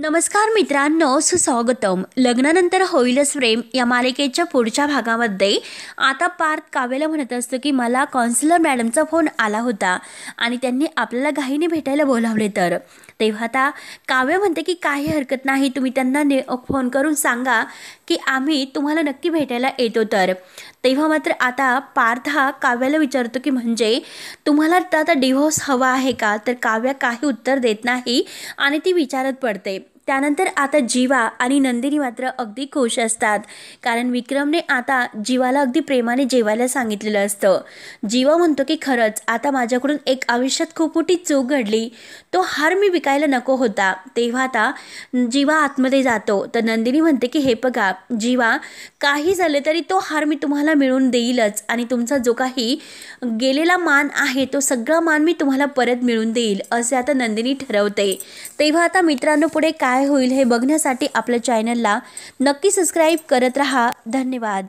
नमस्कार मित्रांनो, सुस्वागतम. लग्नानंतर होईलच प्रेम या मालिकेच्या पुढच्या भागामध्ये आता पार्थ काव्याला म्हणत असतो की मला काउन्सिलर मॅडमचा फोन आला होता आणि त्यांनी आपल्याला घाईने भेटायला बोलावले. तर तेव्हा आता काव्य म्हणते की काही हरकत नाही, तुम्ही त्यांना फोन करून सांगा की आम्ही तुम्हाला नक्की भेटायला येतो. तर तेव्हा मात्र आता पार्थ हा काव्याला विचारतो की म्हणजे तुम्हाला आता डिव्होर्स हवा आहे का. तर काव्य काही उत्तर देत नाही आणि ती विचारत पडते. त्यानंतर आता जीवा आणि नंदिनी मात्र अगदी खुश असतात, कारण विक्रमने आता जीवाला अगदी प्रेमाने जेवायला सांगितलेलं असतं. जीवा म्हणतो की खरंच आता माझ्याकडून एक आयुष्यात खूप मोठी चूक घडली, तो हार मी विकायला नको होता. तेव्हा आता जीवा आतमध्ये जातो तर नंदिनी म्हणते की हे बघा जीवा, काही झाले तरी तो हार मी तुम्हाला मिळवून देईलच आणि तुमचा जो काही गेलेला मान आहे तो सगळा मान मी तुम्हाला परत मिळवून देईल, असे आता नंदिनी ठरवते. तेव्हा आता मित्रांनो पुढे काय होईल हे बघण्यासाठी आपल्या चॅनलला नक्की सबस्क्राईब करत राहा. धन्यवाद.